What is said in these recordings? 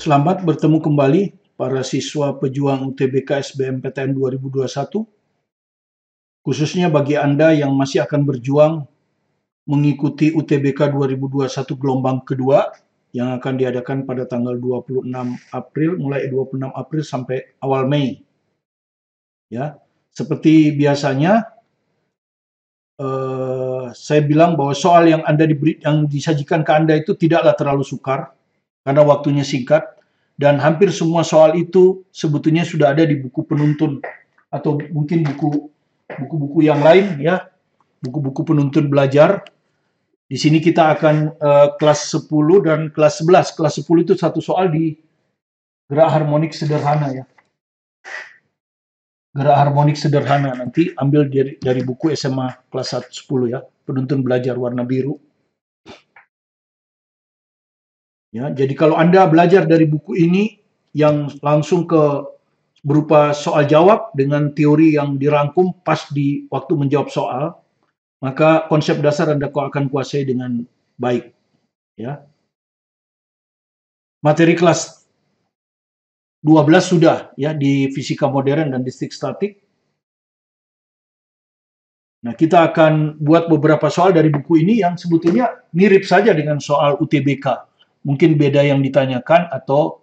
Selamat bertemu kembali para siswa pejuang UTBK SBMPTN 2021, khususnya bagi Anda yang masih akan berjuang mengikuti UTBK 2021 gelombang kedua yang akan diadakan pada tanggal 26 April, mulai 26 April sampai awal Mei. Ya, seperti biasanya, saya bilang bahwa soal yang disajikan ke Anda itu tidaklah terlalu sukar karena waktunya singkat, dan hampir semua soal itu sebetulnya sudah ada di buku penuntun atau mungkin buku-buku yang lain, ya, buku-buku penuntun belajar. Di sini kita akan kelas 10 dan kelas 11. Kelas 10 itu satu soal di gerak harmonik sederhana, ya. Gerak harmonik sederhana nanti ambil dari buku SMA kelas 10, ya, penuntun belajar warna biru. Ya, jadi kalau Anda belajar dari buku ini yang langsung berupa soal jawab dengan teori yang dirangkum pas di waktu menjawab soal, maka konsep dasar Anda akan kuasai dengan baik. Ya. Materi kelas 12 sudah, ya, di fisika modern dan listrik statik. Nah, kita akan buat beberapa soal dari buku ini yang sebetulnya mirip saja dengan soal UTBK. Mungkin beda yang ditanyakan atau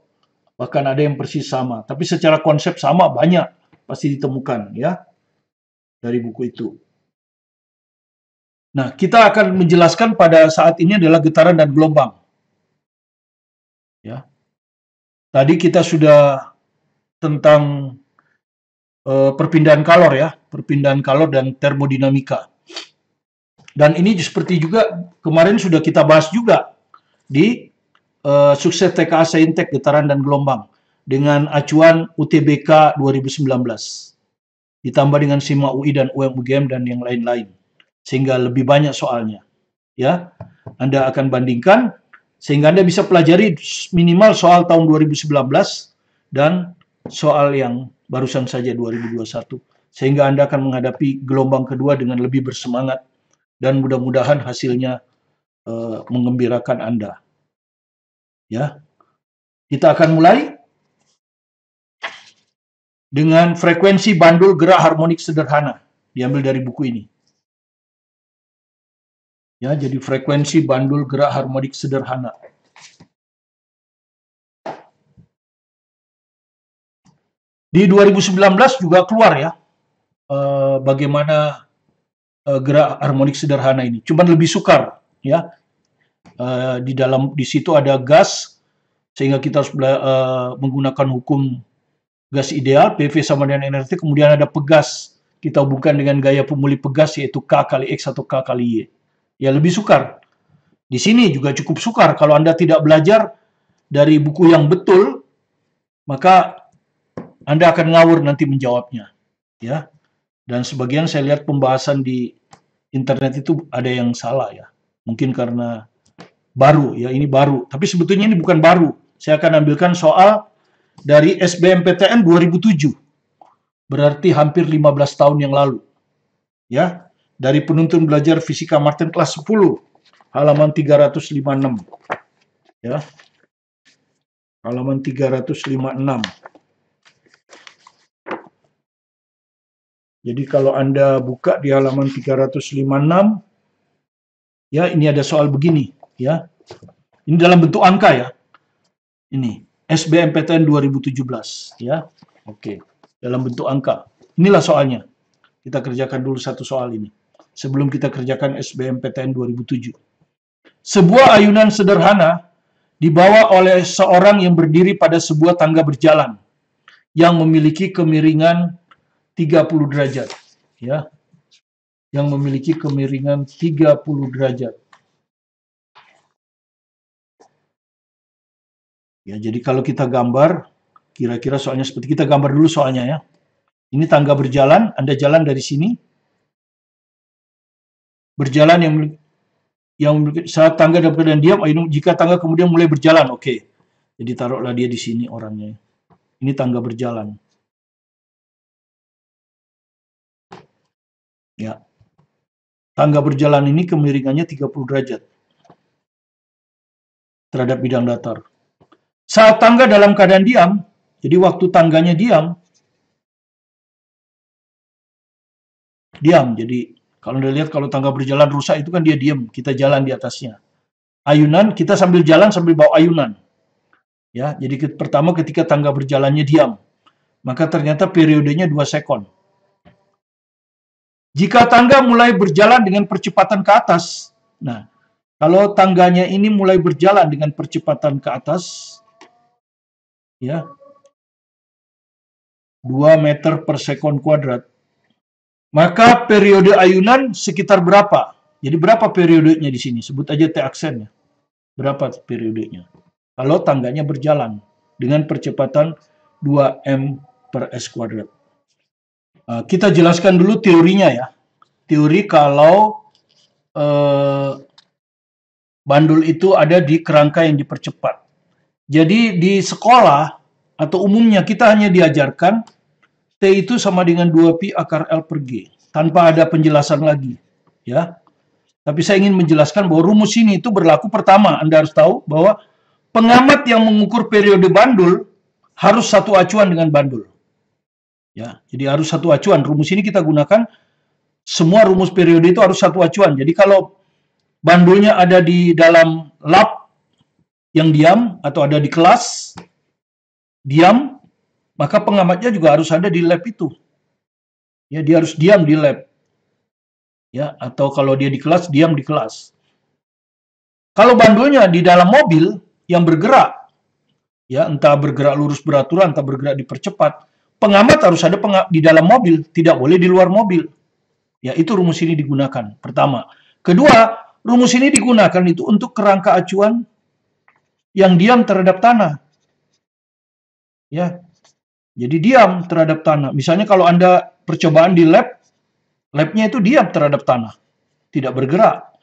bahkan ada yang persis sama. Tapi secara konsep sama, banyak pasti ditemukan, ya, dari buku itu. Nah, kita akan menjelaskan pada saat ini adalah getaran dan gelombang. Ya. Tadi kita sudah tentang perpindahan kalor, ya, perpindahan kalor dan termodinamika. Dan ini seperti juga kemarin sudah kita bahas juga di sukses TKA Saintek getaran dan gelombang dengan acuan UTBK 2019. Ditambah dengan SIMA UI dan UM-UGM dan yang lain-lain. Sehingga lebih banyak soalnya. Ya, Anda akan bandingkan sehingga Anda bisa pelajari minimal soal tahun 2019 dan soal yang barusan saja 2021. Sehingga Anda akan menghadapi gelombang kedua dengan lebih bersemangat dan mudah-mudahan hasilnya menggembirakan Anda. Ya, kita akan mulai dengan frekuensi bandul gerak harmonik sederhana, diambil dari buku ini. Ya, jadi frekuensi bandul gerak harmonik sederhana. Di 2019 juga keluar, ya, bagaimana gerak harmonik sederhana ini. Cuman lebih sukar, ya. Di situ ada gas, sehingga kita harus menggunakan hukum gas ideal, PV sama dengan nRT. Kemudian ada pegas, kita hubungkan dengan gaya pemulih pegas, yaitu K kali X atau K kali Y. Ya, lebih sukar. Di sini juga cukup sukar. Kalau Anda tidak belajar dari buku yang betul, maka Anda akan ngawur nanti menjawabnya. Ya. Dan sebagian saya lihat pembahasan di internet itu ada yang salah, ya. Mungkin karena baru, ya, ini baru. Tapi sebetulnya ini bukan baru. Saya akan ambilkan soal dari SBMPTN 2007. Berarti hampir 15 tahun yang lalu. Ya. Dari penuntun belajar fisika Martin kelas 10, halaman 356. Ya. Halaman 356. Jadi kalau Anda buka di halaman 356, ya, ini ada soal begini, ya. Ini dalam bentuk angka, ya. Ini SBMPTN 2017, ya. Oke, dalam bentuk angka. Inilah soalnya. Kita kerjakan dulu satu soal ini sebelum kita kerjakan SBMPTN 2007. Sebuah ayunan sederhana dibawa oleh seorang yang berdiri pada sebuah tangga berjalan yang memiliki kemiringan 30 derajat, ya. Yang memiliki kemiringan 30 derajat. Ya, jadi kalau kita gambar, kira-kira soalnya seperti kita gambar dulu soalnya, ya. Ini tangga berjalan, Anda jalan dari sini. Berjalan yang saat tangga dalam keadaan diam, jika tangga kemudian mulai berjalan, oke. Jadi taruhlah dia di sini orangnya. Ini tangga berjalan. Ya. Tangga berjalan ini kemiringannya 30 derajat terhadap bidang datar. Saat tangga dalam keadaan diam, jadi waktu tangganya diam. Jadi kalau Anda lihat kalau tangga berjalan rusak itu kan dia diam, kita jalan di atasnya. Ayunan, kita sambil jalan sambil bawa ayunan. Ya, jadi pertama ketika tangga berjalannya diam, maka ternyata periodenya 2 sekon. Jika tangga mulai berjalan dengan percepatan ke atas, nah, kalau tangganya ini mulai berjalan dengan percepatan ke atas, ya, 2 meter per sekon kuadrat, maka periode ayunan sekitar berapa? Jadi berapa periodenya di sini? Sebut aja T aksennya. Berapa periodenya? Kalau tangganya berjalan dengan percepatan 2 m per s kuadrat. Kita jelaskan dulu teorinya ya. Teori kalau bandul itu ada di kerangka yang dipercepat. Jadi di sekolah atau umumnya kita hanya diajarkan T itu sama dengan 2pi akar L per G. Tanpa ada penjelasan lagi. Ya. Tapi saya ingin menjelaskan bahwa rumus ini itu berlaku pertama. Anda harus tahu bahwa pengamat yang mengukur periode bandul harus satu acuan dengan bandul. Ya, jadi harus satu acuan. Rumus ini kita gunakan, semua rumus periode itu harus satu acuan. Jadi kalau bandulnya ada di dalam lab yang diam atau ada di kelas diam, maka pengamatnya juga harus ada di lab itu. Ya, dia harus diam di lab. Ya, atau kalau dia di kelas, diam di kelas. Kalau bandulnya di dalam mobil yang bergerak, ya entah bergerak lurus beraturan, entah bergerak dipercepat, pengamat harus ada di dalam mobil, tidak boleh di luar mobil. Ya, itu rumus ini digunakan. Pertama. Kedua, rumus ini digunakan itu untuk kerangka acuan yang diam terhadap tanah. Ya. Jadi diam terhadap tanah. Misalnya kalau Anda percobaan di lab, labnya itu diam terhadap tanah, tidak bergerak.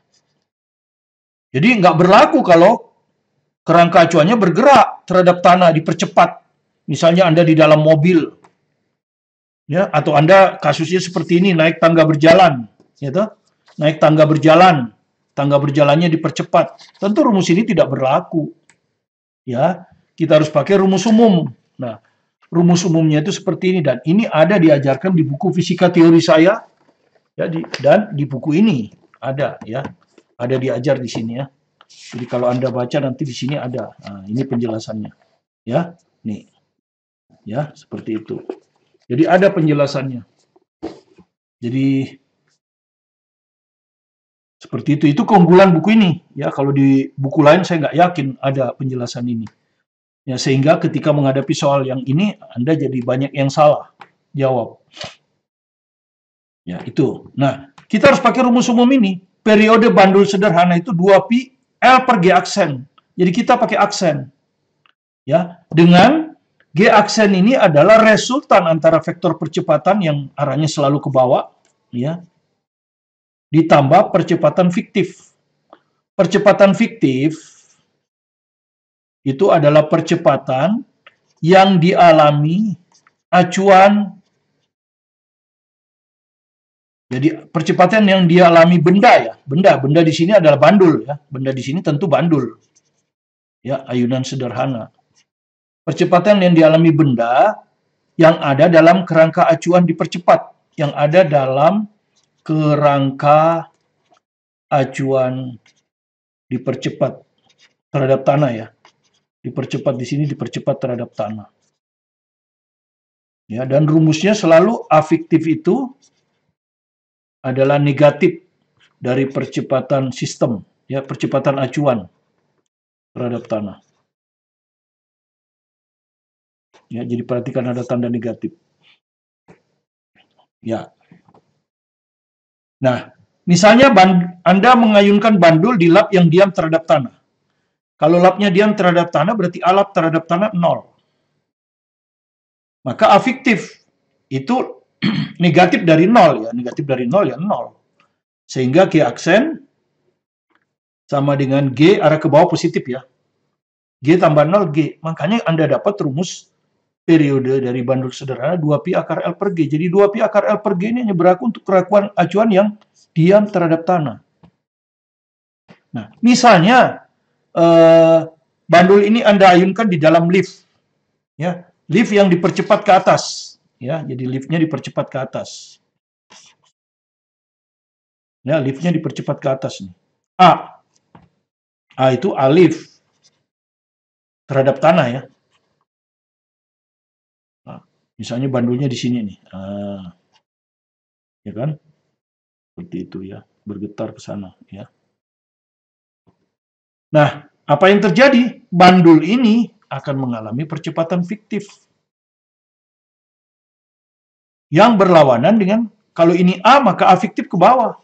Jadi nggak berlaku kalau kerangka acuannya bergerak terhadap tanah, dipercepat. Misalnya Anda di dalam mobil, ya, atau Anda kasusnya seperti ini, naik tangga berjalan, gitu, naik tangga berjalannya dipercepat. Tentu rumus ini tidak berlaku. Ya, kita harus pakai rumus umum. Nah, rumus umumnya itu seperti ini, dan ini ada diajarkan di buku fisika teori saya. Ya, dan di buku ini ada, ya, ada diajar di sini ya. Jadi kalau Anda baca nanti di sini ada. Nah, ini penjelasannya, ya, nih, ya, seperti itu. Jadi ada penjelasannya. Jadi seperti itu. Itu keunggulan buku ini, ya. Kalau di buku lain saya nggak yakin ada penjelasan ini. Ya, sehingga ketika menghadapi soal yang ini, Anda jadi banyak yang salah jawab. Ya, itu. Nah, kita harus pakai rumus umum ini. Periode bandul sederhana itu 2pi L per G aksen. Jadi kita pakai aksen. Ya, dengan G aksen ini adalah resultan antara vektor percepatan yang arahnya selalu ke bawah, ya, ditambah percepatan fiktif. Percepatan fiktif itu adalah percepatan yang dialami acuan. Jadi percepatan yang dialami benda ya, benda di sini adalah bandul ya, benda di sini tentu bandul, ya, ayunan sederhana. Percepatan yang dialami benda yang ada dalam kerangka acuan dipercepat, yang ada dalam kerangka acuan dipercepat terhadap tanah ya, dipercepat di sini dipercepat terhadap tanah. Ya, dan rumusnya selalu A fiktif itu adalah negatif dari percepatan sistem, ya, percepatan acuan terhadap tanah. Ya, jadi perhatikan ada tanda negatif. Ya. Nah, misalnya Anda mengayunkan bandul di lap yang diam terhadap tanah. Kalau lapnya diam terhadap tanah, berarti A lap terhadap tanah 0. Maka A fiktif itu negatif dari 0 ya, negatif dari 0 ya 0. Sehingga G aksen sama dengan G arah ke bawah positif ya. G tambah 0 G. Makanya Anda dapat rumus periode dari bandul sederhana 2pi akar L per G. Jadi 2pi akar L per G ini hanya berlaku untuk kerakuan acuan yang diam terhadap tanah. Nah, misalnya bandul ini Anda ayunkan di dalam lift. Ya, lift yang dipercepat ke atas. Ya, jadi liftnya dipercepat ke atas. Ya, liftnya dipercepat ke atas nih. A itu alif terhadap tanah ya. Nah, misalnya bandulnya di sini nih. Ya kan? Seperti itu ya, bergetar ke sana ya. Nah, apa yang terjadi? Bandul ini akan mengalami percepatan fiktif yang berlawanan dengan kalau ini A maka A fiktif ke bawah.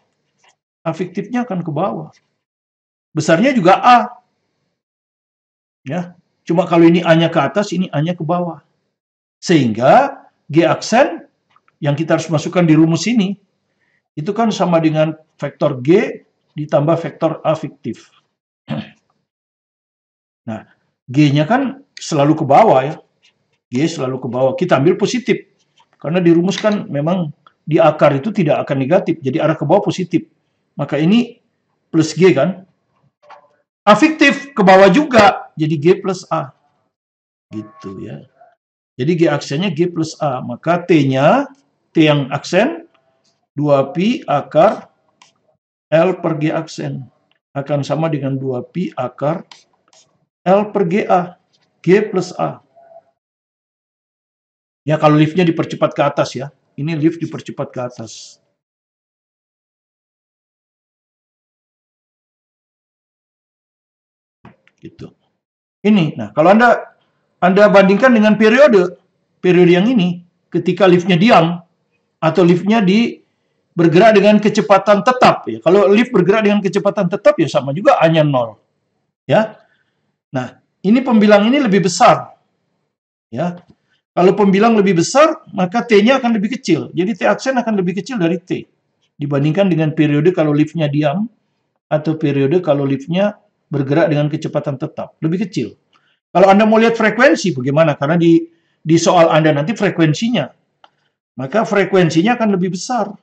A fiktifnya akan ke bawah. Besarnya juga A. Ya. Cuma kalau ini A-nya ke atas, ini A-nya ke bawah. Sehingga G aksen yang kita harus masukkan di rumus ini itu kan sama dengan vektor G ditambah vektor A fiktif. Nah, G-nya kan selalu ke bawah ya. G selalu ke bawah. Kita ambil positif. Karena dirumuskan memang di akar itu tidak akan negatif. Jadi arah ke bawah positif. Maka ini plus G kan. A fiktif ke bawah juga. Jadi G plus A. Gitu ya. Jadi G aksennya G plus A. Maka T-nya, T yang aksen, 2pi akar L per G aksen. Akan sama dengan 2pi akar L per GA. G plus A. Ya kalau liftnya dipercepat ke atas ya. Ini lift dipercepat ke atas. Gitu. Ini. Nah, kalau Anda bandingkan dengan periode yang ini, ketika liftnya diam atau liftnya bergerak dengan kecepatan tetap ya. Kalau lift bergerak dengan kecepatan tetap ya sama juga A-nya 0. Ya. Nah, ini pembilang ini lebih besar. Ya. Kalau pembilang lebih besar, maka T-nya akan lebih kecil. Jadi T aksen akan lebih kecil dari T. Dibandingkan dengan periode kalau liftnya diam, atau periode kalau liftnya bergerak dengan kecepatan tetap. Lebih kecil. Kalau Anda mau lihat frekuensi, bagaimana? Karena di soal Anda nanti frekuensinya. Maka frekuensinya akan lebih besar.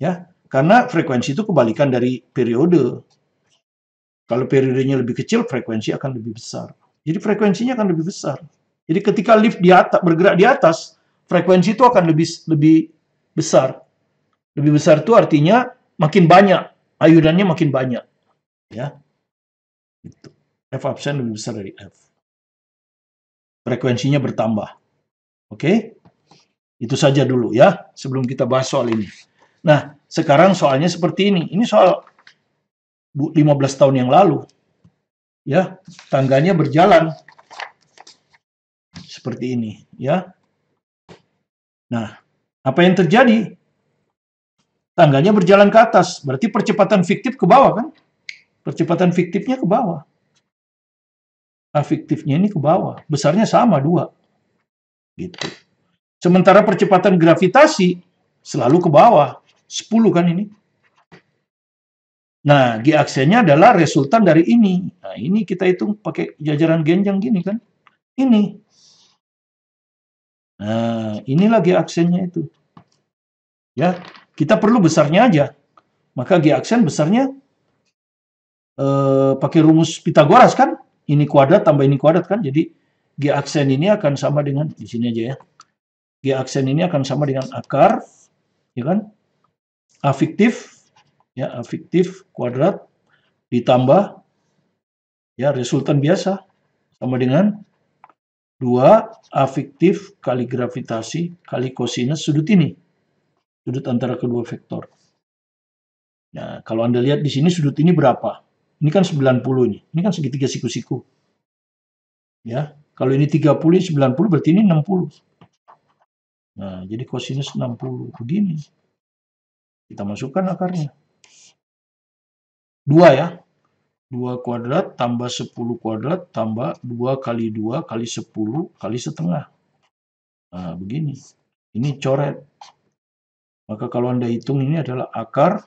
Ya, karena frekuensi itu kebalikan dari periode. Kalau periodenya lebih kecil, frekuensi akan lebih besar. Jadi frekuensinya akan lebih besar. Jadi ketika lift bergerak di atas, frekuensi itu akan lebih besar. Lebih besar itu artinya makin banyak, ayunannya makin banyak. Ya. Gitu. F absen lebih besar dari F. Frekuensinya bertambah. Oke? Itu saja dulu ya, sebelum kita bahas soal ini. Nah, sekarang soalnya seperti ini. Ini soal 15 tahun yang lalu. Ya, tangganya berjalan seperti ini, ya. Nah, apa yang terjadi? Tangganya berjalan ke atas, berarti percepatan fiktif ke bawah kan? Percepatan fiktifnya ke bawah. A fiktifnya ini ke bawah, besarnya sama 2. Gitu. Sementara percepatan gravitasi selalu ke bawah, 10 kan ini. Nah, G aksennya adalah resultan dari ini. Nah, ini kita hitung pakai jajaran genjang gini kan. Ini. Nah, inilah G aksennya itu. Ya, kita perlu besarnya aja. Maka G aksen besarnya pakai rumus Pitagoras kan. Ini kuadrat tambah ini kuadrat kan. Jadi G aksen ini akan sama dengan, di sini aja ya. G aksen ini akan sama dengan akar, ya kan? A fiktif, ya A fiktif kuadrat ditambah, ya resultan biasa, sama dengan 2 A fiktif kali gravitasi kali kosinus sudut ini. Sudut antara kedua vektor. Nah, kalau Anda lihat di sini sudut ini berapa? Ini kan 90 ini. Ini kan segitiga siku-siku. Ya, kalau ini 30, ini 90, berarti ini 60. Nah, jadi kosinus 60 begini. Kita masukkan akarnya. 2 ya. 2 kuadrat tambah 10 kuadrat tambah 2 kali 2 kali 10 kali setengah. Nah, begini. Ini coret. Maka kalau Anda hitung ini adalah akar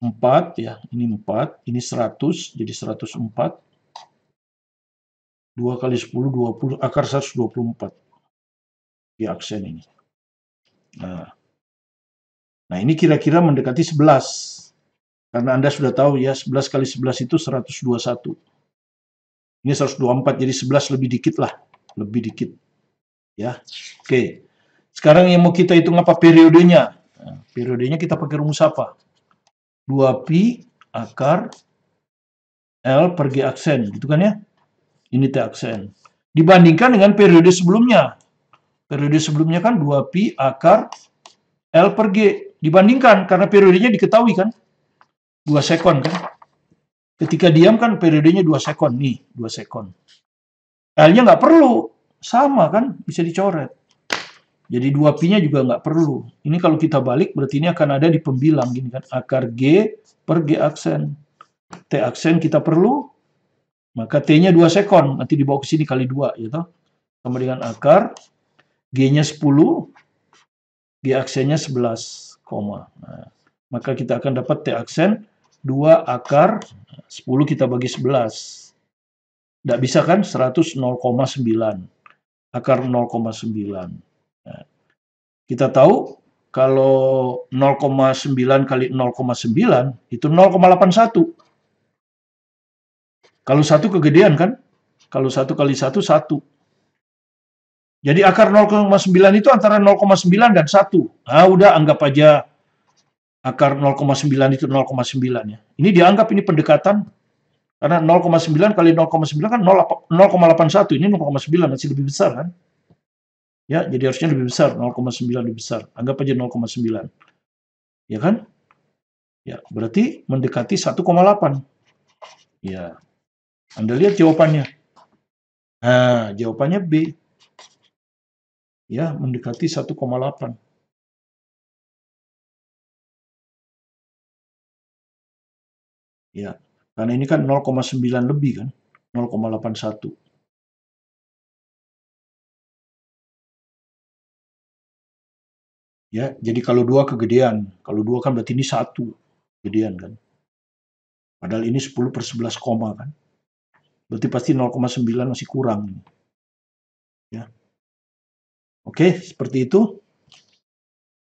4 ya. Ini 4, ini 100, jadi 104. 2 kali 10, 20, akar 124. Di aksen ini. Nah, ini kira-kira mendekati 11. Karena Anda sudah tahu ya, 11 kali 11 itu 121. Ini 124, jadi 11 lebih dikit lah. Lebih dikit. Ya, oke. Sekarang yang mau kita hitung apa? Periodenya. Nah, periodenya kita pakai rumus apa? 2pi akar L per G aksen, gitu kan ya? Ini T aksen. Dibandingkan dengan periode sebelumnya. Periode sebelumnya kan 2pi akar L per G. Dibandingkan, karena periodenya diketahui kan? 2 sekon kan? Ketika diam kan periodenya 2 sekon. Nih, 2 sekon. L-nya nggak perlu. Sama kan? Bisa dicoret. Jadi 2pi-nya juga nggak perlu. Ini kalau kita balik, berarti ini akan ada di pembilang. Gini kan? Akar G per G aksen. T aksen kita perlu, maka T-nya 2 sekon. Nanti dibawa ke sini kali 2. Ya toh? Sama dengan akar. G-nya 10. G aksennya 11, nah, maka kita akan dapat T aksen 2 akar 10 kita bagi 11. Tidak bisa kan? 100 0,9. Akar 0,9. Nah, kita tahu kalau 0,9 kali 0,9 itu 0,81. Kalau 1 kegedean kan? Kalau 1 kali 1, 1. Jadi akar 0,9 itu antara 0,9 dan 1. Nah, udah anggap aja akar 0,9 itu 0,9 ya. Ini dianggap ini pendekatan. Karena 0,9 kali 0,9 kan 0,81. Ini 0,9 masih lebih besar kan? Ya, jadi harusnya lebih besar. 0,9 lebih besar. Anggap aja 0,9. Ya kan? Ya, berarti mendekati 1,8. Ya. Anda lihat jawabannya. Nah, jawabannya B. Ya, mendekati 1,8. Ya, karena ini kan 0,9 lebih kan, 0,81. Ya, jadi kalau 2 kegedean, kalau 2 kan berarti ini 1 kegedean kan. Padahal ini 10 per 11 koma kan. Berarti pasti 0,9 masih kurang. Ya. Oke, seperti itu.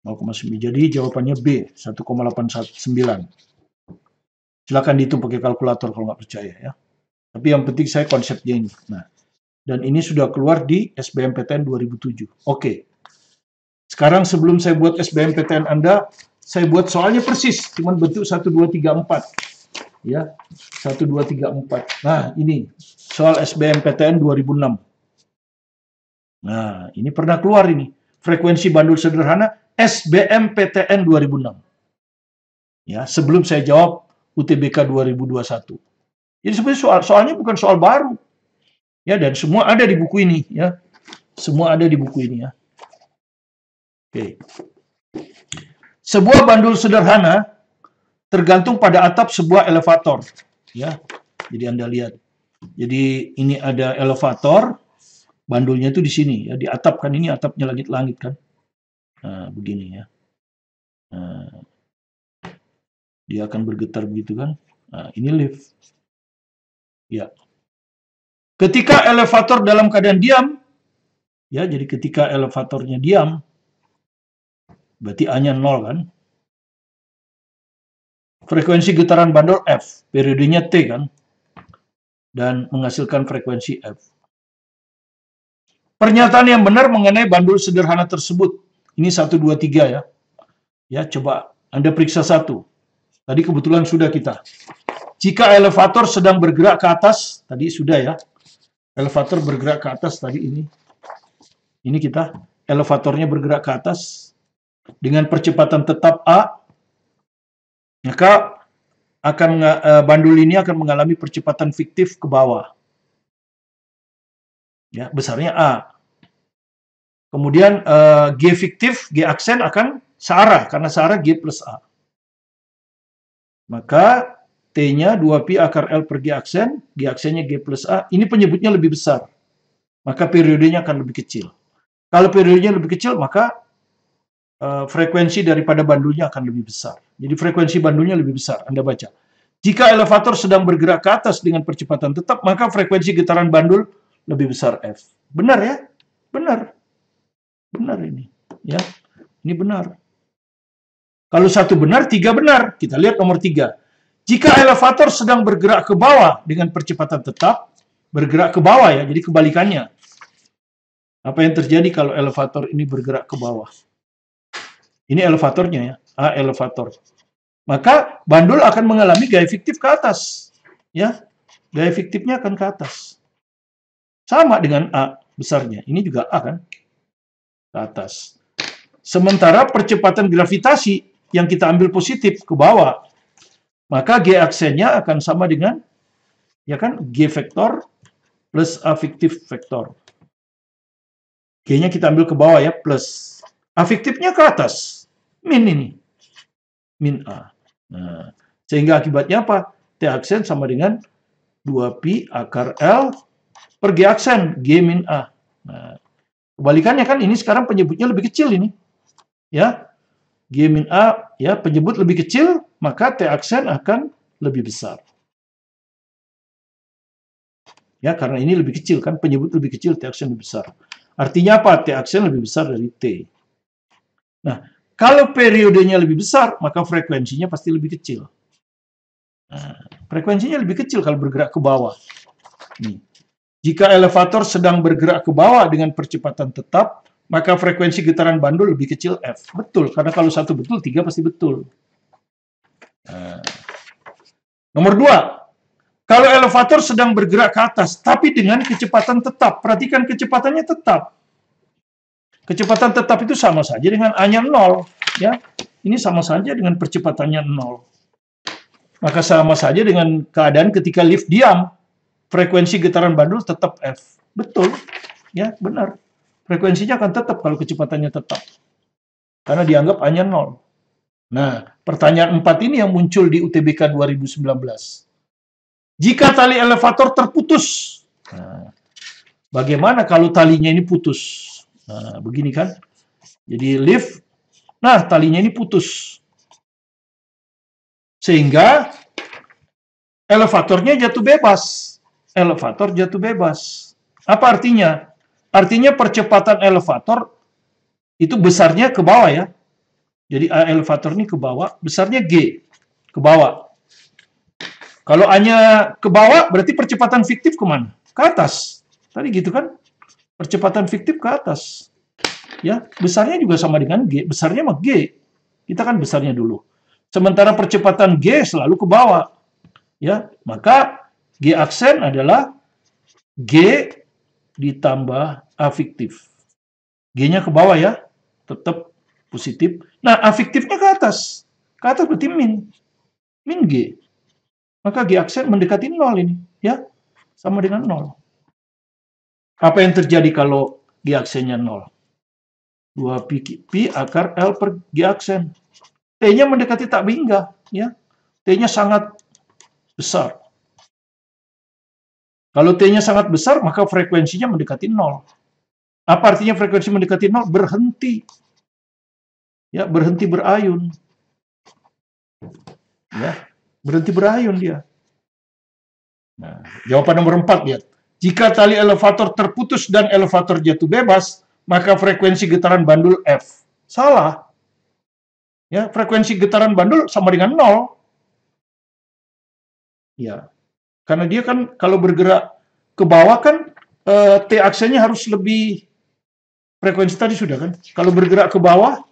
0,9. Jadi jawabannya B, 1,819. Silakan dihitung pakai kalkulator kalau nggak percaya ya. Tapi yang penting saya konsepnya ini. Nah, dan ini sudah keluar di SBMPTN 2007. Oke. Sekarang sebelum saya buat SBMPTN Anda, saya buat soalnya persis, cuman bentuk 1, 2, 3, 4. Ya, 1, 2, 3, 4. Nah, ini soal SBMPTN 2006. Nah, ini pernah keluar ini. Frekuensi bandul sederhana SBMPTN 2006. Ya, sebelum saya jawab UTBK 2021. Jadi sebenarnya soalnya bukan soal baru. Ya, dan semua ada di buku ini ya. Semua ada di buku ini ya. Oke. Sebuah bandul sederhana tergantung pada atap sebuah elevator ya. Jadi Anda lihat. Jadi ini ada elevator, bandulnya itu di sini ya, di atap kan, ini atapnya langit-langit kan. Nah, begini ya. Nah, dia akan bergetar begitu kan. Nah, ini lift. Ya. Ketika elevator dalam keadaan diam, ya, jadi ketika elevatornya diam, berarti A-nya 0 kan. Frekuensi getaran bandul F, periodenya T kan, dan menghasilkan frekuensi F. Pernyataan yang benar mengenai bandul sederhana tersebut, ini 1, 2, 3 ya. Ya, coba Anda periksa 1. Tadi kebetulan sudah kita. Jika elevator sedang bergerak ke atas, tadi sudah ya. Elevator bergerak ke atas tadi ini. Ini kita, elevatornya bergerak ke atas dengan percepatan tetap A, maka bandul ini akan mengalami percepatan fiktif ke bawah. Ya, besarnya A. Kemudian G fiktif, G aksen akan searah, karena searah G plus A. Maka T-nya 2pi akar L per G aksen, G aksennya G plus A, ini penyebutnya lebih besar. Maka periodenya akan lebih kecil. Kalau periodenya lebih kecil, maka frekuensi daripada bandulnya akan lebih besar. Jadi frekuensi bandulnya lebih besar, Anda baca. Jika elevator sedang bergerak ke atas dengan percepatan tetap, maka frekuensi getaran bandul lebih besar F. Benar ya? Benar. Benar ini. Ya, ini benar. Kalau 1 benar, 3 benar. Kita lihat nomor 3. Jika elevator sedang bergerak ke bawah dengan percepatan tetap, bergerak ke bawah ya, jadi kebalikannya. Apa yang terjadi kalau elevator ini bergerak ke bawah? Ini elevatornya ya, A elevator. Maka bandul akan mengalami gaya fiktif ke atas. Ya, gaya fiktifnya akan ke atas. Sama dengan A besarnya. Ini juga A kan? Ke atas. Sementara percepatan gravitasi yang kita ambil positif ke bawah, maka G aksennya akan sama dengan, ya kan, G vektor plus A fiktif vektor. G-nya kita ambil ke bawah ya, plus. A fiktifnya ke atas. Min ini. Min A. Nah, sehingga akibatnya apa? T aksen sama dengan 2pi akar L per G aksen. G min A. Nah, kebalikannya kan, ini sekarang penyebutnya lebih kecil ini. Ya. G min A, ya, penyebut lebih kecil, maka T aksen akan lebih besar. Ya, karena ini lebih kecil kan, penyebut lebih kecil, T aksen lebih besar. Artinya apa? T aksen lebih besar dari T. Nah, kalau periodenya lebih besar, maka frekuensinya pasti lebih kecil. Nah, frekuensinya lebih kecil kalau bergerak ke bawah. Nih. Jika elevator sedang bergerak ke bawah dengan percepatan tetap, maka frekuensi getaran bandul lebih kecil F. Betul, karena kalau satu betul, 3 pasti betul. Nah. Nomor 2. Kalau elevator sedang bergerak ke atas, tapi dengan kecepatan tetap. Perhatikan kecepatannya tetap. Kecepatan tetap itu sama saja dengan A-nya 0. Ya. Ini sama saja dengan percepatannya 0. Maka sama saja dengan keadaan ketika lift diam. Frekuensi getaran bandul tetap F. Betul. Ya, benar. Frekuensinya akan tetap kalau kecepatannya tetap. Karena dianggap A-nya 0. Nah, pertanyaan 4 ini yang muncul di UTBK 2019. Jika tali elevator terputus, nah, bagaimana kalau talinya ini putus? Nah, begini kan. Jadi lift, nah talinya ini putus. Sehingga elevatornya jatuh bebas. Elevator jatuh bebas. Apa artinya? Artinya percepatan elevator itu besarnya ke bawah ya. Jadi A elevator ini ke bawah, besarnya G ke bawah. Kalau A-nya ke bawah, berarti percepatan fiktif kemana? Ke atas. Tadi gitu kan? Percepatan fiktif ke atas. Ya, besarnya juga sama dengan G. Besarnya mah G. Kita kan besarnya dulu. Sementara percepatan G selalu ke bawah. Ya, maka G aksen adalah G ditambah A fiktif. G-nya ke bawah ya. Tetap positif. Nah, A fiktifnya ke atas. Ke atas berarti min. Min G. Maka G aksen mendekati 0 ini, ya, sama dengan 0. Apa yang terjadi kalau G aksennya 0? 2pi akar L per G aksen. T-nya mendekati tak bingga, ya. T-nya sangat besar. Kalau T-nya sangat besar, maka frekuensinya mendekati 0. Apa artinya frekuensi mendekati 0? Berhenti. Ya, berhenti berayun. Ya. Berhenti berayun dia. Nah, jawaban nomor 4, lihat. Jika tali elevator terputus dan elevator jatuh bebas, maka frekuensi getaran bandul F. Salah. Ya, frekuensi getaran bandul sama dengan 0. Ya. Karena dia kan kalau bergerak ke bawah kan T aksennya harus lebih, frekuensi tadi sudah kan. Kalau bergerak ke bawah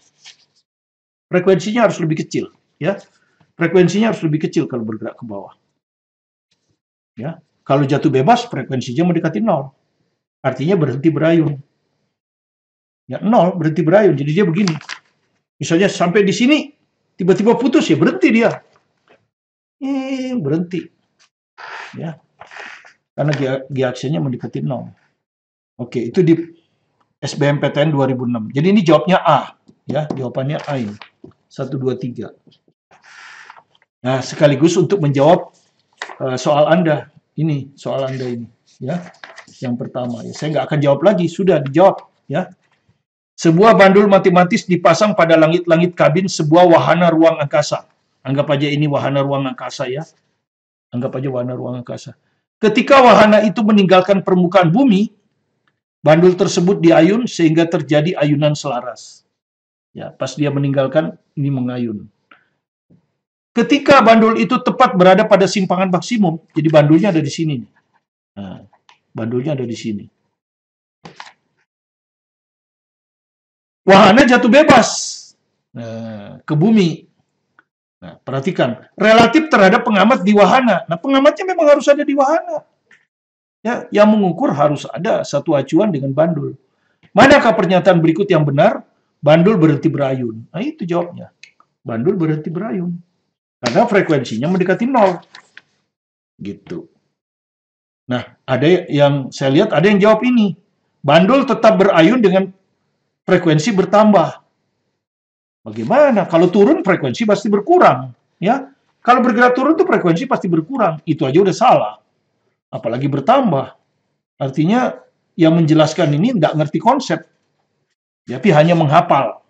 frekuensinya harus lebih kecil, ya. Frekuensinya harus lebih kecil kalau bergerak ke bawah. Ya, kalau jatuh bebas frekuensinya mendekati 0. Artinya berhenti berayun. Ya, 0 berhenti berayun. Jadi dia begini. Misalnya sampai di sini tiba-tiba putus ya berhenti dia. Berhenti. Ya. Karena G aksennya mendekati 0. Oke, itu di SBMPTN 2006. Jadi ini jawabnya A, ya, jawabannya A ini. 1 2 3. Nah, sekaligus untuk menjawab soal Anda ini, ya. Yang pertama, ya. Saya nggak akan jawab lagi, sudah dijawab, ya. Sebuah bandul matematis dipasang pada langit-langit kabin sebuah wahana ruang angkasa. Anggap aja ini wahana ruang angkasa, ya. Anggap aja wahana ruang angkasa. Ketika wahana itu meninggalkan permukaan bumi, bandul tersebut diayun sehingga terjadi ayunan selaras. Ya, pas dia meninggalkan, ini mengayun. Ketika bandul itu tepat berada pada simpangan maksimum, jadi bandulnya ada di sini. Nah, Bandulnya ada di sini. Wahana jatuh bebas ke bumi. Nah, perhatikan, relatif terhadap pengamat di wahana. Nah, pengamatnya memang harus ada di wahana. Ya, yang mengukur harus ada satu acuan dengan bandul. Manakah pernyataan berikut yang benar? Bandul berhenti berayun. Nah, itu jawabnya. Bandul berhenti berayun. Karena frekuensinya mendekati 0. Gitu. Nah, ada yang saya lihat ada yang jawab ini. Bandul tetap berayun dengan frekuensi bertambah. Bagaimana? Kalau turun frekuensi pasti berkurang, ya. Kalau bergerak turun tuh frekuensi pasti berkurang. Itu aja udah salah. Apalagi bertambah. Artinya yang menjelaskan ini nggak ngerti konsep. Tapi hanya menghafal.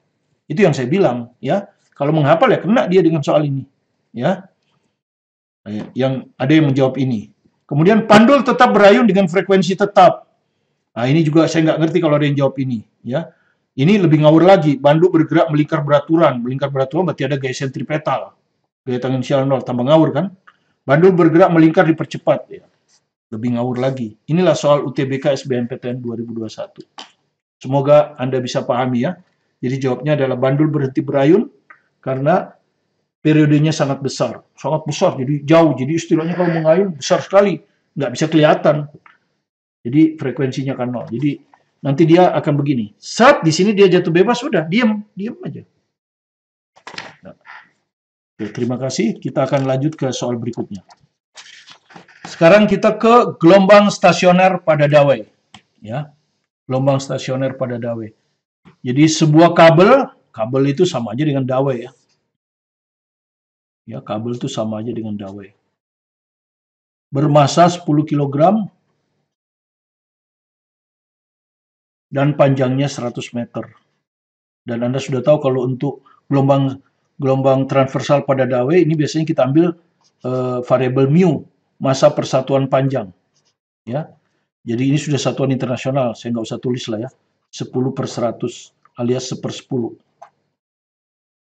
Itu yang saya bilang, ya. Kalau menghafal ya kena dia dengan soal ini, ya. Yang ada yang menjawab ini. Kemudian bandul tetap berayun dengan frekuensi tetap. Nah, ini juga saya nggak ngerti kalau ada yang jawab ini, ya. Ini lebih ngawur lagi. Bandul bergerak melingkar beraturan. Melingkar beraturan berarti ada gaya sentripetal. Gaya tangensial 0. Tambah ngawur kan? Bandul bergerak melingkar dipercepat. Ya. Lebih ngawur lagi. Inilah soal UTBK SBMPTN 2021. Semoga Anda bisa pahami ya. Jadi jawabnya adalah bandul berhenti berayun karena periodenya sangat besar. Sangat besar, jadi jauh. Jadi istilahnya kalau mengayun besar sekali. Nggak bisa kelihatan. Jadi frekuensinya kan 0. Jadi nanti dia akan begini. Saat di sini dia jatuh bebas, sudah diam aja. Nah, oke, terima kasih. Kita akan lanjut ke soal berikutnya. Sekarang kita ke gelombang stasioner pada dawai. Ya, gelombang stasioner pada dawai. Jadi sebuah kabel itu sama aja dengan dawai ya. Ya, kabel itu sama aja dengan dawai. Bermasa 10 kg dan panjangnya 100 meter. Dan Anda sudah tahu kalau untuk gelombang transversal pada dawai ini biasanya kita ambil variabel mu, masa persatuan panjang. Ya. Jadi ini sudah satuan internasional, saya nggak usah tulis lah ya. 10/100 alias 1/10.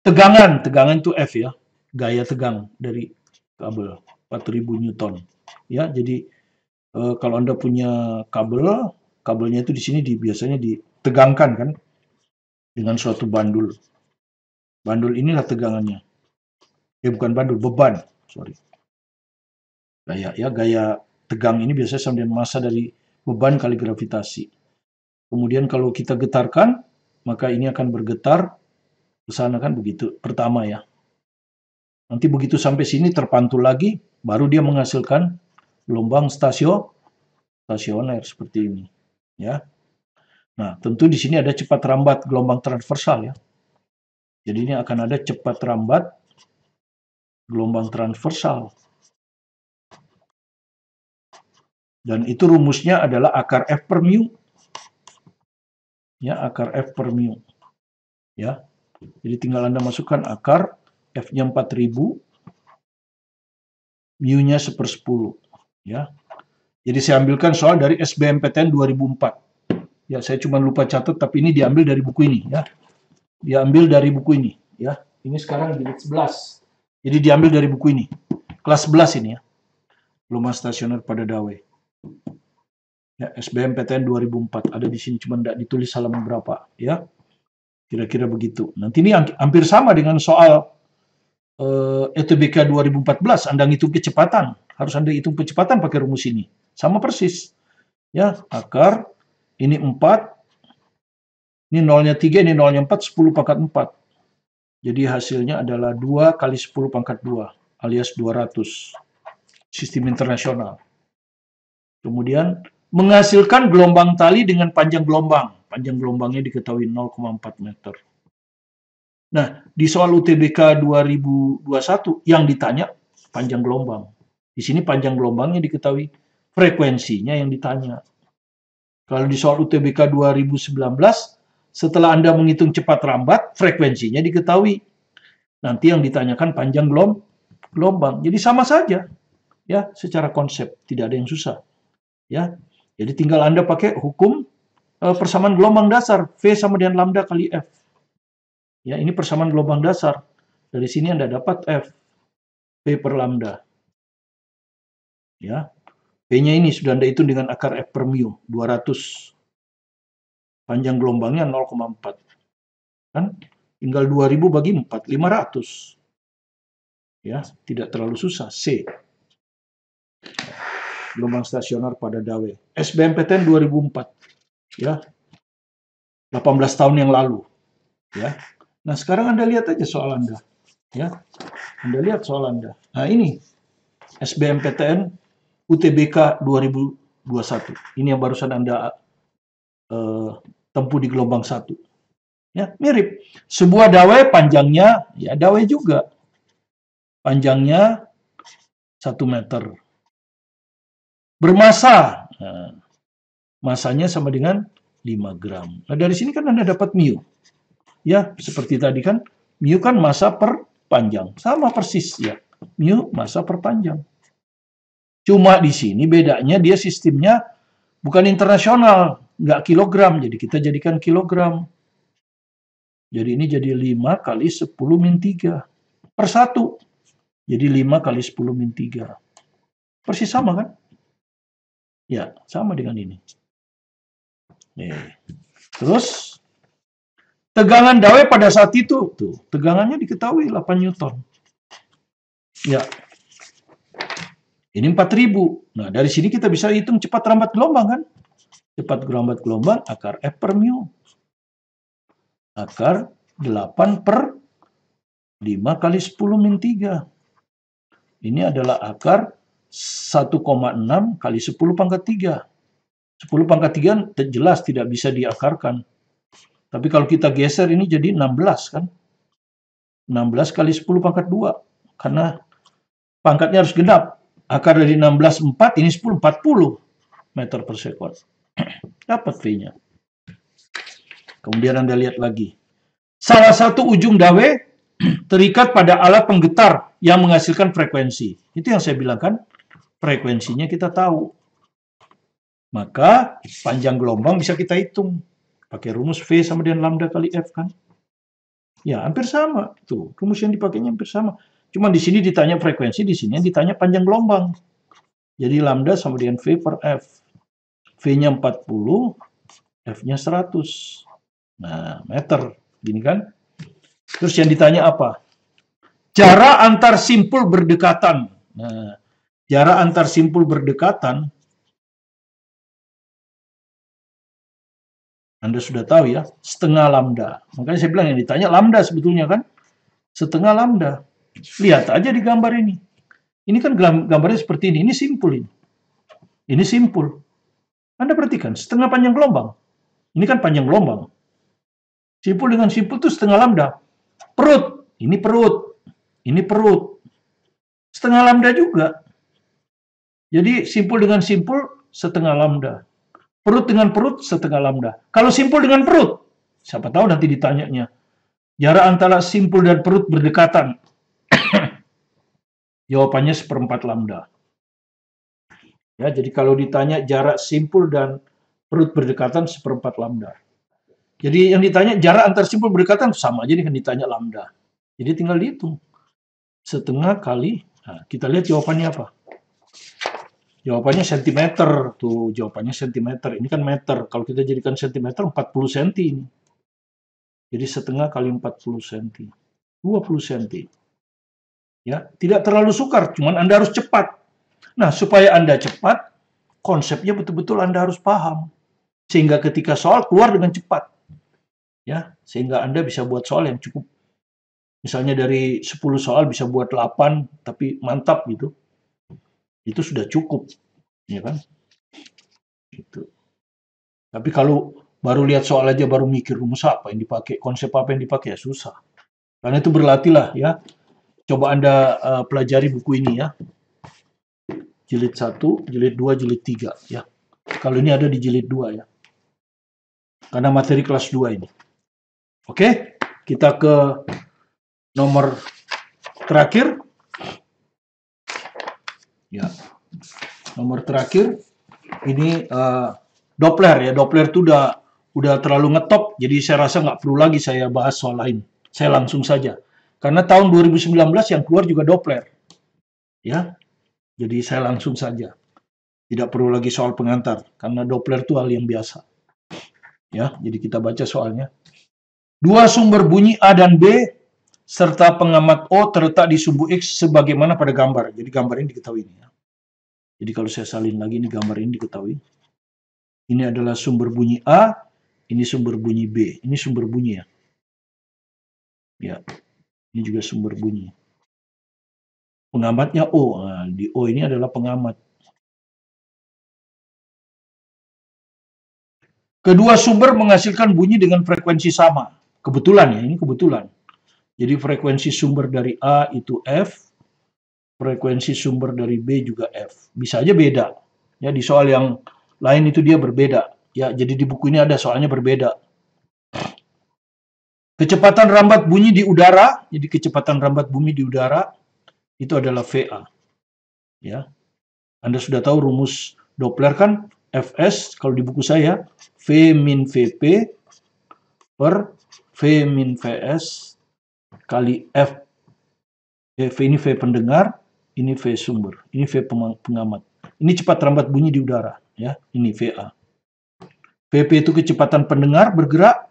Tegangan itu F ya, gaya tegang dari kabel 4000 Newton. Ya, jadi kalau Anda punya kabelnya itu di sini biasanya ditegangkan kan dengan suatu bandul. Bandul inilah tegangannya. Bukan bandul, beban. Sorry. Gaya tegang ini biasanya sama dengan massa dari beban kali gravitasi. Kemudian kalau kita getarkan, maka ini akan bergetar ke sana kan begitu. Pertama ya. Nanti begitu sampai sini terpantul lagi, baru dia menghasilkan gelombang stasioner seperti ini. Ya. Nah, tentu di sini ada cepat rambat gelombang transversal ya. Jadi ini akan ada cepat rambat gelombang transversal. Dan itu rumusnya adalah akar F per mu. Ya, akar F per mu. Ya. Jadi tinggal Anda masukkan akar F-nya 4000, mu-nya 1/10. Ya. Jadi saya ambilkan soal dari SBMPTN 2004. Ya, saya cuma lupa catat, tapi ini diambil dari buku ini. Ya. Diambil dari buku ini. Ya. Ini sekarang jilid 11. Jadi diambil dari buku ini. Kelas 11 ini ya. Gelombang stasioner pada dawai. Ya, SBMPTN 2004. Ada di sini, cuma tidak ditulis halaman berapa. Ya. Kira-kira begitu. Nanti ini hampir sama dengan soal UTBK 2014. Anda ngitung kecepatan. Harus Anda hitung kecepatan pakai rumus ini. Sama persis. Ya, akar. Ini 4. Ini nolnya 3, ini nolnya 4. 10 pangkat 4. Jadi hasilnya adalah 2 kali 10 pangkat 2. Alias 200. Sistem internasional. Kemudian menghasilkan gelombang tali dengan panjang gelombang. Panjang gelombangnya diketahui 0,4 meter. Nah, di soal UTBK 2021 yang ditanya panjang gelombang. Di sini panjang gelombangnya diketahui, frekuensinya yang ditanya. Kalau di soal UTBK 2019, setelah Anda menghitung cepat rambat, frekuensinya diketahui. Nanti yang ditanyakan panjang gelombang. Jadi sama saja. Ya, secara konsep tidak ada yang susah. Ya. Jadi tinggal Anda pakai hukum persamaan gelombang dasar, V sama dengan lambda kali F. Ya, ini persamaan gelombang dasar. Dari sini Anda dapat F, V per lambda. Ya. P-nya ini sudah Anda hitung dengan akar F per mu, 200. Panjang gelombangnya 0,4. Kan? Tinggal 2000 bagi 4, 500. Ya, tidak terlalu susah. C. Gelombang stasioner pada Dawei. SBMPTN 2004. Ya. 18 tahun yang lalu. Ya. Nah, sekarang Anda lihat aja soal Anda. Ya. Anda lihat soal Anda. Nah, ini SBMPTN UTBK 2021. Ini yang barusan Anda tempuh di gelombang 1. Ya, mirip. Sebuah dawai panjangnya, ya dawai juga. Panjangnya 1 meter. Bermasa. Nah, masanya sama dengan 5 gram. Nah, dari sini kan Anda dapat mu. Ya, seperti tadi kan, mu kan massa per panjang. Sama persis ya. Mu massa per panjang. Cuma di sini bedanya dia sistemnya bukan internasional, nggak kilogram, jadi kita jadikan kilogram. Jadi ini jadi 5 kali 10 min 3 per 1. Jadi 5 kali 10 min 3. Persis sama kan? Ya, sama dengan ini. Nih. Terus, tegangan dawai pada saat itu, tuh, tegangannya diketahui 8 Newton. Ya. Ini 4000. Nah, dari sini kita bisa hitung cepat lambat gelombang kan? Cepat lambat gelombang akar F per mu. Akar 8 per 5 kali 10 min 3. Ini adalah akar 1,6 kali 10 pangkat 3. 10 pangkat 3 jelas tidak bisa diakarkan. Tapi kalau kita geser ini jadi 16 kan? 16 kali 10 pangkat 2. Karena pangkatnya harus genap. Akar dari 16, 4, ini 10, 40 meter per sekon. Dapat V-nya. Kemudian Anda lihat lagi. Salah satu ujung dawai terikat pada alat penggetar yang menghasilkan frekuensi. Itu yang saya bilang kan, frekuensinya kita tahu. Maka panjang gelombang bisa kita hitung. Pakai rumus V sama dengan lambda kali F kan. Ya, hampir sama. Tuh, rumus yang dipakainya hampir sama. Cuma di sini ditanya frekuensi, di sini ditanya panjang gelombang. Jadi lambda sama dengan V per F. V-nya 40, F-nya 100. Nah, meter. Gini kan. Terus yang ditanya apa? Jarak antar simpul berdekatan. Nah, jarak antar simpul berdekatan, Anda sudah tahu ya, setengah lambda. Makanya saya bilang yang ditanya lambda sebetulnya kan. Setengah lambda. Lihat aja di gambar ini. Ini kan gambarnya seperti ini. Ini simpul ini. Ini simpul. Anda perhatikan, setengah panjang gelombang. Ini kan panjang gelombang. Simpul dengan simpul itu setengah lambda. Perut. Ini perut. Ini perut. Setengah lambda juga. Jadi simpul dengan simpul setengah lambda. Perut dengan perut setengah lambda. Kalau simpul dengan perut, siapa tahu nanti ditanyanya. Jarak antara simpul dan perut berdekatan. Jawabannya 1/4 lambda. Ya, jadi kalau ditanya jarak simpul dan perut berdekatan 1/4 lambda. Jadi yang ditanya jarak antar simpul berdekatan sama aja dengan ditanya lambda. Jadi tinggal dihitung. Setengah kali, nah, kita lihat jawabannya apa. Jawabannya sentimeter. Tuh, jawabannya sentimeter. Ini kan meter. Kalau kita jadikan sentimeter, 40 cm ini. Jadi setengah kali 40 cm. 20 cm. Ya, tidak terlalu sukar, cuman Anda harus cepat. Nah, supaya Anda cepat, konsepnya betul-betul Anda harus paham. Sehingga ketika soal keluar dengan cepat. Ya, sehingga Anda bisa buat soal yang cukup. Misalnya dari 10 soal bisa buat 8, tapi mantap gitu. Itu sudah cukup, ya kan? Gitu. Tapi kalau baru lihat soal aja, baru mikir rumus apa yang dipakai, konsep apa yang dipakai, ya susah. Karena itu berlatihlah ya. Coba Anda pelajari buku ini ya. Jilid 1, jilid 2, jilid 3 ya. Kalau ini ada di jilid 2 ya. Karena materi kelas 2 ini. Oke, kita ke nomor terakhir. Ya. Nomor terakhir ini Doppler ya. Doppler itu udah terlalu ngetop, jadi saya rasa nggak perlu lagi saya bahas soal lain. Saya langsung saja. Karena tahun 2019 yang keluar juga Doppler. Ya. Jadi saya langsung saja. Tidak perlu lagi soal pengantar, karena Doppler itu hal yang biasa. Ya, jadi kita baca soalnya. Dua sumber bunyi A dan B serta pengamat O terletak di sumbu X sebagaimana pada gambar. Jadi gambar ini diketahui. Ya. Jadi kalau saya salin lagi, ini gambar ini diketahui. Ini adalah sumber bunyi A, ini sumber bunyi B. Ini sumber bunyi ya. Ya, ini juga sumber bunyi. Pengamatnya O. Nah, di O ini adalah pengamat. Kedua sumber menghasilkan bunyi dengan frekuensi sama. Kebetulan ya, ini kebetulan. Jadi frekuensi sumber dari A itu F, frekuensi sumber dari B juga F. Bisa aja beda. Ya, di soal yang lain itu dia berbeda. Ya, jadi di buku ini ada soalnya berbeda. Kecepatan rambat bunyi di udara, jadi kecepatan rambat bunyi di udara itu adalah VA. Ya. Anda sudah tahu rumus Doppler kan? Fs kalau di buku saya V min Vp per V min Vs kali F. V ini V pendengar, ini V sumber, ini V pengamat. Ini cepat rambat bunyi di udara, ya. Ini VA. Vp itu kecepatan pendengar bergerak,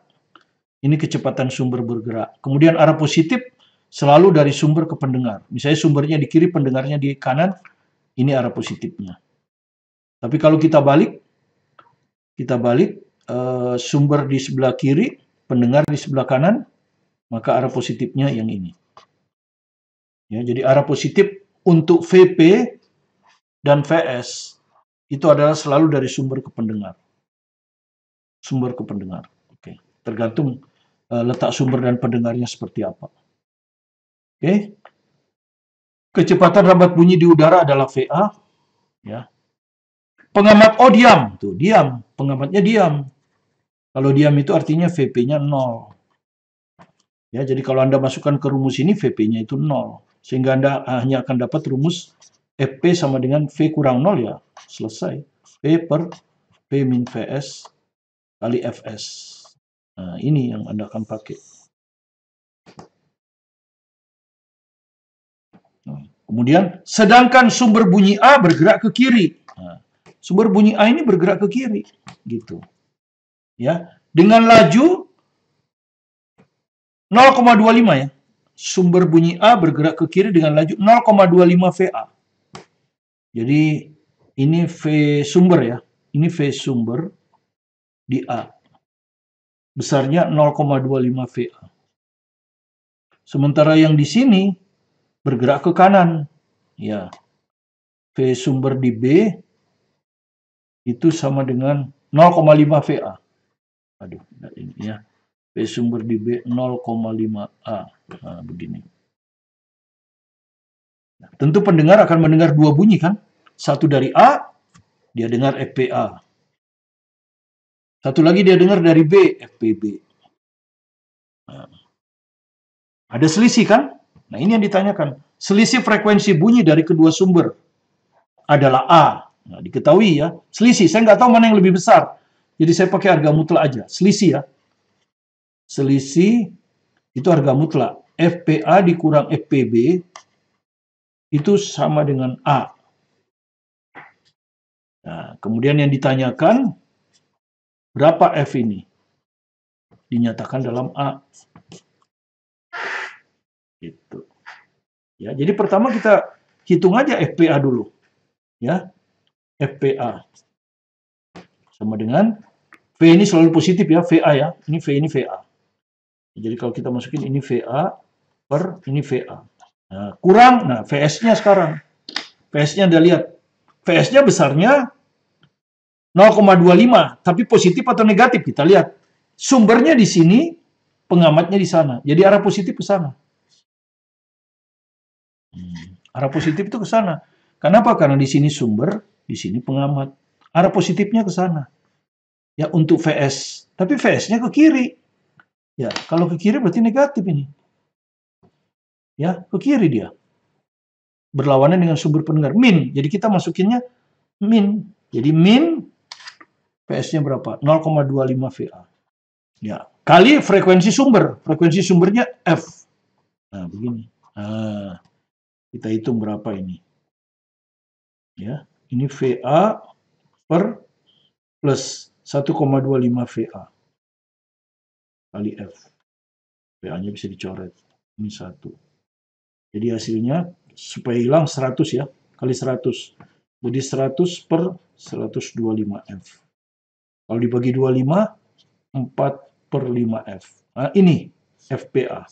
ini kecepatan sumber bergerak. Kemudian arah positif selalu dari sumber ke pendengar. Misalnya sumbernya di kiri, pendengarnya di kanan, ini arah positifnya. Tapi kalau kita balik sumber di sebelah kiri, pendengar di sebelah kanan, maka arah positifnya yang ini. Ya, jadi arah positif untuk Vp dan Vs itu adalah selalu dari sumber ke pendengar. Sumber ke pendengar. Oke. Tergantung letak sumber dan pendengarnya seperti apa. Oke. Kecepatan rambat bunyi di udara adalah VA. Ya. Pengamat O diam. Tuh, diam. Pengamatnya diam. Kalau diam itu artinya Vp-nya 0. Ya, jadi kalau Anda masukkan ke rumus ini, Vp-nya itu 0. Sehingga Anda hanya akan dapat rumus Fp sama dengan V kurang 0 ya. Selesai. P per P min Vs kali Fs. Nah, ini yang Anda akan pakai. Nah, kemudian, sedangkan sumber bunyi A bergerak ke kiri. Nah, sumber bunyi A ini bergerak ke kiri. Gitu. Ya, dengan laju 0,25 ya. Sumber bunyi A bergerak ke kiri dengan laju 0,25 VA. Jadi ini V sumber ya. Ini V sumber di A. Besarnya 0,25 VA. Sementara yang di sini bergerak ke kanan. Ya. V sumber di B itu sama dengan 0,5 VA. Aduh, ini ya. V sumber di B 0,5A. Nah, begini. Nah, tentu pendengar akan mendengar dua bunyi kan? Satu dari A, dia dengar FPA. Satu lagi dia dengar dari B, FPB. Nah, ada selisih kan? Nah, ini yang ditanyakan. Selisih frekuensi bunyi dari kedua sumber adalah A. Nah, diketahui ya. Selisih, saya nggak tahu mana yang lebih besar. Jadi saya pakai harga mutlak aja. Selisih ya. Selisih itu harga mutlak. FPA dikurang FPB itu sama dengan A. Nah, kemudian yang ditanyakan, berapa F ini? Dinyatakan dalam A. Gitu. Ya, jadi pertama kita hitung aja FPA dulu. Ya, FPA. Sama dengan V ini selalu positif ya, VA ya. Ini V ini VA. Jadi kalau kita masukin ini VA per ini VA. Nah, kurang, nah VS-nya sekarang. VS-nya Anda lihat. VS-nya besarnya 0,25, tapi positif atau negatif kita lihat. Sumbernya di sini, pengamatnya di sana. Jadi arah positif ke sana. Arah positif itu ke sana. Kenapa? Karena di sini sumber, di sini pengamat. Arah positifnya ke sana. Ya, untuk VS. Tapi VS-nya ke kiri. Ya, kalau ke kiri berarti negatif ini. Ya, ke kiri dia. Berlawanan dengan sumber pendengar. Min. Jadi kita masukinnya min. Jadi min, VS-nya berapa? 0,25 VA. Ya, kali frekuensi sumber. Frekuensi sumbernya F. Nah, begini. Nah, kita hitung berapa ini. Ya. Ini VA per plus 1,25 VA kali F. VA-nya bisa dicoret. Ini 1. Jadi hasilnya supaya hilang 100 ya, kali 100. Jadi 100 per 125 F. Kalau dibagi 25, 4 per 5 F. Nah, ini FPA.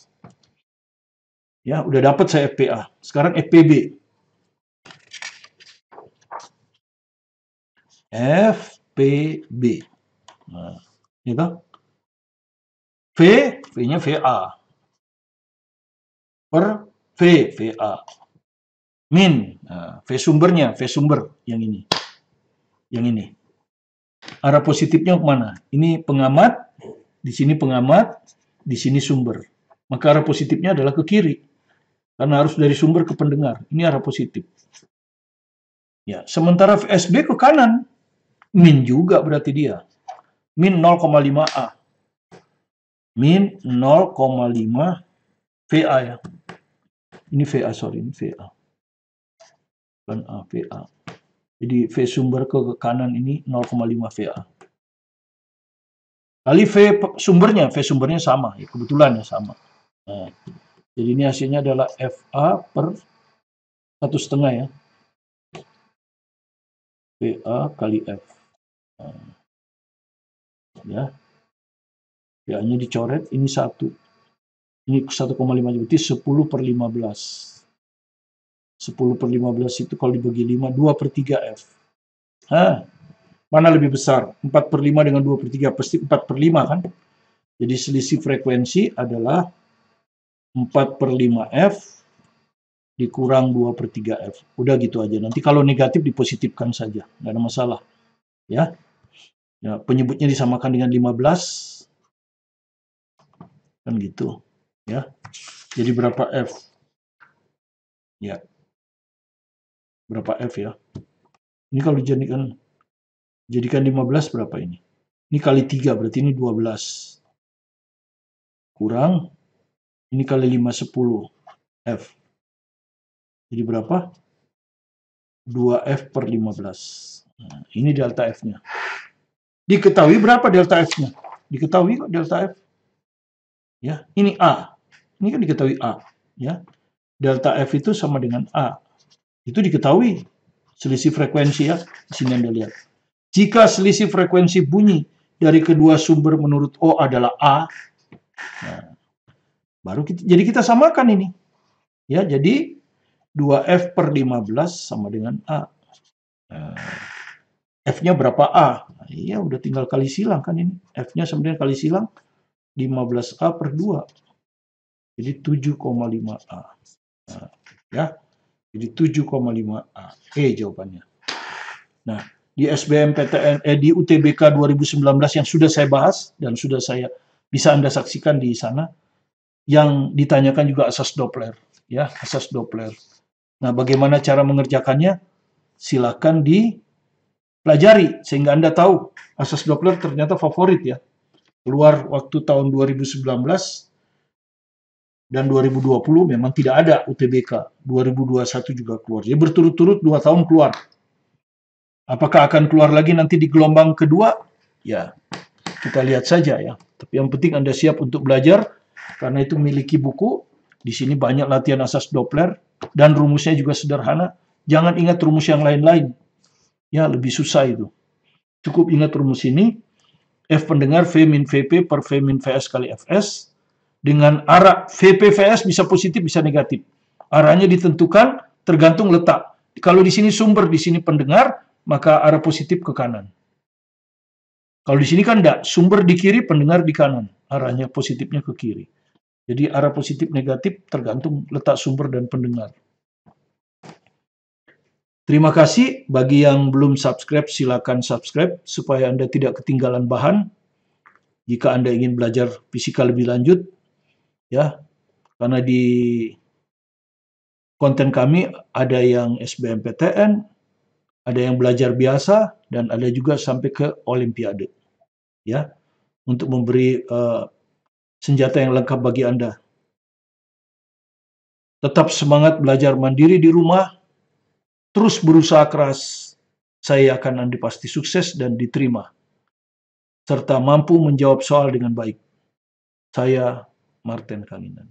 Ya, udah dapat saya FPA. Sekarang FPB. FPB. Nah, itu V-nya VA. Per V, VA. Min, nah, V sumbernya, V sumber yang ini. Yang ini. Arah positifnya kemana? Ini pengamat, di sini pengamat, di sini sumber. Maka arah positifnya adalah ke kiri. Karena harus dari sumber ke pendengar. Ini arah positif. Ya, sementara VSB ke kanan. Min juga berarti dia. Min 0,5A. Min 0,5 VA ya. Ini VA, sorry, ini VA. Bukan A, VA. Jadi V sumber ke kanan ini 0,5 VA. Kali V sumbernya sama, ya, kebetulan ya sama. Nah, jadi ini hasilnya adalah FA per 1,5 ya. VA kali F. Nah, ya. VA-nya dicoret, ini 1. Ini 1,5, berarti 10 per 15. 10 per 15 itu kalau dibagi 5, 2 per 3 F. Hah, mana lebih besar? 4 per 5 dengan 2 per 3, pasti 4 per 5 kan? Jadi selisih frekuensi adalah 4 per 5 F dikurang 2 per 3 F. Udah gitu aja. Nanti kalau negatif dipositifkan saja. Nggak ada masalah. Ya, ya penyebutnya disamakan dengan 15. Kan gitu. Ya. Jadi berapa F? Ya. Berapa F ya? Ini kalau dijadikan 15 berapa ini? Ini kali 3 berarti ini 12. Kurang ini kali 5 10 F. Jadi berapa? 2F per 15. Nah, ini delta F-nya. Diketahui berapa delta F-nya? Diketahui kok delta F. Ya, ini A. Ini kan diketahui A, ya. Delta F itu sama dengan A. Itu diketahui. Selisih frekuensi ya. Di sini Anda lihat. Jika selisih frekuensi bunyi dari kedua sumber menurut O adalah A, nah, baru jadi kita samakan ini. Ya, jadi 2F per 15 sama dengan A. Nah, F-nya berapa A? Nah, iya, udah tinggal kali silang kan ini. F-nya sama dengan kali silang 15A per 2. Jadi 7,5A. Nah, ya. Jadi 7,5A. Jawabannya. Nah, di SBMPTN di UTBK 2019 yang sudah saya bahas dan sudah saya bisa Anda saksikan di sana, yang ditanyakan juga asas Doppler, ya, asas Doppler. Nah, bagaimana cara mengerjakannya? Silakan dipelajari sehingga Anda tahu asas Doppler ternyata favorit ya. Keluar waktu tahun 2019 dan 2020 memang tidak ada UTBK. 2021 juga keluar. Jadi berturut-turut 2 tahun keluar. Apakah akan keluar lagi nanti di gelombang kedua? Ya, kita lihat saja ya. Tapi yang penting Anda siap untuk belajar karena itu memiliki buku. Di sini banyak latihan asas Doppler dan rumusnya juga sederhana. Jangan ingat rumus yang lain-lain. Ya, lebih susah itu. Cukup ingat rumus ini. F pendengar V min VP per V min VS kali Fs. Dengan arah VP VS bisa positif, bisa negatif. Arahnya ditentukan tergantung letak. Kalau di sini sumber, di sini pendengar, maka arah positif ke kanan. Kalau di sini kan enggak, sumber di kiri, pendengar di kanan. Arahnya positifnya ke kiri. Jadi arah positif negatif tergantung letak sumber dan pendengar. Terima kasih. Bagi yang belum subscribe, silakan subscribe supaya Anda tidak ketinggalan bahan. Jika Anda ingin belajar fisika lebih lanjut, ya, karena di konten kami ada yang SBMPTN, ada yang belajar biasa, dan ada juga sampai ke Olimpiade. Ya, untuk memberi senjata yang lengkap bagi Anda. Tetap semangat belajar mandiri di rumah, terus berusaha keras, saya yakin Anda pasti sukses dan diterima, serta mampu menjawab soal dengan baik. Saya Martin Kalinan.